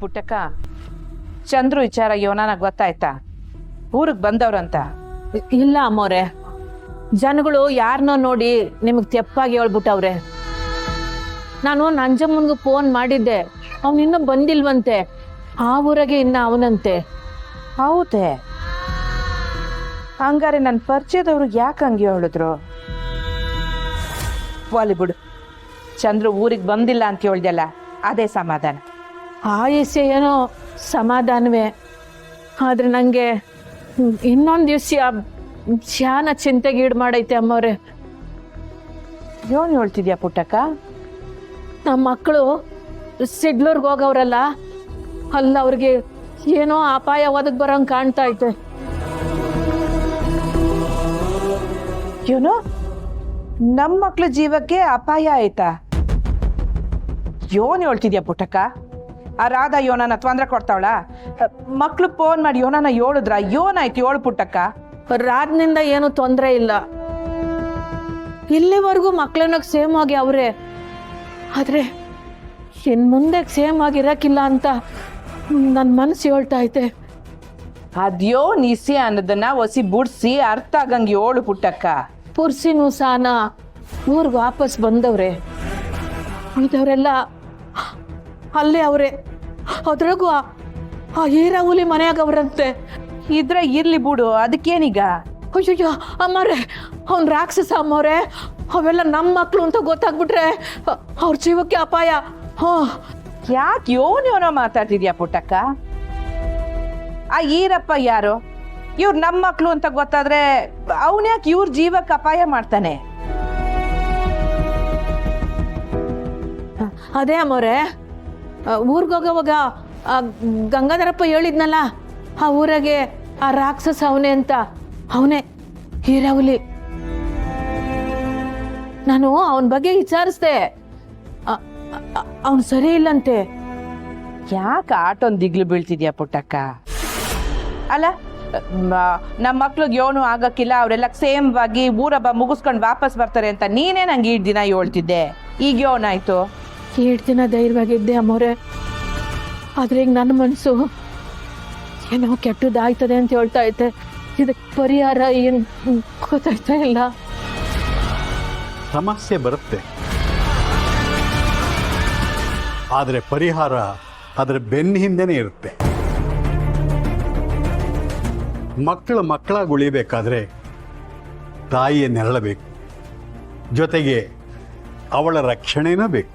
ಪುಟ್ಟಕ್ಕ, ಚಂದ್ರು ವಿಚಾರ ಯೋನಾನ ಗೊತ್ತಾಯ್ತಾ? ಊರಿಗೆ ಬಂದವ್ರಂತ? ಇಲ್ಲ ಅಮ್ಮೋರೆ, ಜನಗಳು ಯಾರನ್ನೋ ನೋಡಿ ನಿಮಗೆ ತೆಪ್ಪಾಗಿ ಹೇಳ್ಬಿಟ್ಟವ್ರೆ. ನಾನು ನಂಜಮ್ಮನ್ಗೂ ಫೋನ್ ಮಾಡಿದ್ದೆ, ಅವನಿನ್ನೂ ಬಂದಿಲ್ವಂತೆ. ಆ ಊರಾಗೆ ಇನ್ನ ಅವನಂತೆ. ಹೌದೇ? ಹಂಗಾರೆ ನನ್ನ ಪರಿಚಯದವ್ರು ಯಾಕೆ ಹಂಗೆ ಹೇಳಿದ್ರು? ಬಾಲಿವುಡ್ ಚಂದ್ರು ಊರಿಗೆ ಬಂದಿಲ್ಲ ಅಂತ ಹೇಳ್ದಲ್ಲ, ಅದೇ ಸಮಾಧಾನ. ಆಯಸ್ಸೆ ಏನೋ ಸಮಾಧಾನವೇ, ಆದ್ರೆ ನನಗೆ ಇನ್ನೊಂದು ದಿವಸ ಶಾನ ಚಿಂತೆಗೀಡು ಮಾಡೈತೆ ಅಮ್ಮವ್ರೆ. ಏನು ಹೇಳ್ತಿದ್ಯಾ ಪುಟ್ಟಕ್ಕ? ನಮ್ಮ ಮಕ್ಕಳು ಸಿಡ್ಲೂರ್ಗೆ ಹೋಗವ್ರಲ್ಲ, ಅಲ್ಲ ಅವ್ರಿಗೆ ಏನೋ ಅಪಾಯ ಒದಗ್ ಬರೋಂಗೆ ಕಾಣ್ತಾ ಐತೆ. ಏನು, ನಮ್ಮ ಮಕ್ಳ ಜೀವಕ್ಕೆ ಅಪಾಯ ಆಯ್ತಾ? ಯೋನ್ ಹೇಳ್ತಿದ್ಯಾ ಪುಟ್ಟಕ್ಕ? ಆ ರಾಧಾ ಯೋನನ ತೊಂದರೆ ಕೊಡ್ತಾವಳ? ಮಕ್ಳು ಫೋನ್ ಮಾಡಿ ಯೋನನ ಹೇಳಿದ್ರ? ಯೋನಾಯ್ತು ಹೇಳು ಪುಟ್ಟಕ್ಕ. ರಾತ್ನಿಂದ ಏನು ತೊಂದರೆ ಇಲ್ಲ, ಇಲ್ಲಿವರೆಗೂ ಮಕ್ಳನ್ನಾಗ ಸೇಮ್ ಆಗಿ ಅವ್ರೆ. ಆದ್ರೆ ಇನ್ ಮುಂದೆ ಸೇಮ್ ಆಗಿರಕ್ಕಿಲ್ಲ ಅಂತ ನನ್ನ ಮನಸ್ಸು ಹೇಳ್ತಾ ಐತೆ. ಅದ್ಯೋ ನಿಸಿ ಅನ್ನೋದನ್ನ ಒಸಿ ಬುಡ್ಸಿ ಅರ್ಥ ಆಗಂಗೆ ಹೇಳು ಪುಟ್ಟಕ್ಕ. ಪುರ್ಸಿನೂ ಸಾನ ಊರ್ಗೆ ವಾಪಸ್ ಬಂದವ್ರೆ, ಉಳಿದವರೆಲ್ಲ ಅಲ್ಲೇ ಅವ್ರೆ. ಅದ್ರಾಗೂ ಆ ಹೀರ ಹುಲಿ ಮನೆಯಾಗ ಅವ್ರಂತೆ. ಇದ್ರೆ ಇರ್ಲಿ ಬಿಡು, ಅದಕ್ಕೇನೀಗ? ಅಯ್ಯಯ್ಯೋ ಅಮ್ಮವ್ರೆ, ಅವ್ನ್ ರಾಕ್ಷಸ ಅಮ್ಮವ್ರೆ. ಅವೆಲ್ಲ ನಮ್ಮ ಮಕ್ಳು ಅಂತ ಗೊತ್ತಾಗ್ಬಿಟ್ರೆ ಅವ್ರ ಜೀವಕ್ಕೆ ಅಪಾಯ. ಯಾಕೆ ಯೋನೋ ಮಾತಾಡ್ತಿದ್ಯಾ ಪುಟ್ಟಕ್ಕ? ಆ ಈರಪ್ಪ ಯಾರು? ಇವ್ರು ನಮ್ಮ ಮಕ್ಳು ಅಂತ ಗೊತ್ತಾದ್ರೆ ಅವನ್ಯಾಕೆ ಇವ್ರ ಜೀವಕ್ಕೆ ಅಪಾಯ ಮಾಡ್ತಾನೆ? ಅದೇ ಅಮ್ಮವ್ರೆ, ಊರ್ಗೋಗೋವಾಗ ಗಂಗಾಧರಪ್ಪ ಹೇಳಿದ್ನಲ್ಲ, ಆ ಊರಾಗೆ ಆ ರಾಕ್ಷಸ ಅವನೇ ಅಂತ. ಅವನೇ ಹೀರಾಹುಲಿ. ನಾನು ಅವನ ಬಗ್ಗೆ ವಿಚಾರಿಸ್ದೆ, ಅವನು ಸರಿ ಇಲ್ಲಂತೆ. ಯಾಕೆ ಆಟೊಂದು ದಿಗ್ಲು ಬೀಳ್ತಿದ್ಯಾ ಪುಟ್ಟಕ್ಕ? ಅಲ್ಲ, ನಮ್ಮ ಮಕ್ಳಿಗೆ ಯೋನು ಆಗಕ್ಕಿಲ್ಲ, ಅವರೆಲ್ಲ ಸೇಮ್ ಆಗಿ ಊರಬ್ಬ ಮುಗಿಸ್ಕೊಂಡು ವಾಪಸ್ ಬರ್ತಾರೆ ಅಂತ ನೀನೇ ನಂಗೆ 2 ದಿನ ಹೇಳ್ತಿದ್ದೆ. ಈಗ ಯೋನಾಯ್ತು? 2 ದಿನ ಧೈರ್ಯವಾಗಿದ್ದೆ ಅಮ್ಮವ್ರೆ, ಆದ್ರೆ ಈಗ ನನ್ನ ಮನಸ್ಸು ಏನೋ ಕೆಟ್ಟದಾಯ್ತದೆ ಅಂತ ಹೇಳ್ತಾ ಐತೆ. ಇದಕ್ಕೆ ಪರಿಹಾರ ಏನು ಗೊತ್ತಾಯ್ತಾ ಇಲ್ಲ. ಸಮಸ್ಯೆ ಬರುತ್ತೆ, ಆದರೆ ಪರಿಹಾರ ಅದರ ಬೆನ್ನ ಹಿಂದೆನೇ ಇರುತ್ತೆ. ಮಕ್ಕಳಾಗಿ ಉಳಿಬೇಕಾದ್ರೆ ತಾಯಿಯ ನೆರಳಬೇಕು, ಜೊತೆಗೆ ಅವಳ ರಕ್ಷಣೆನೂ ಬೇಕು.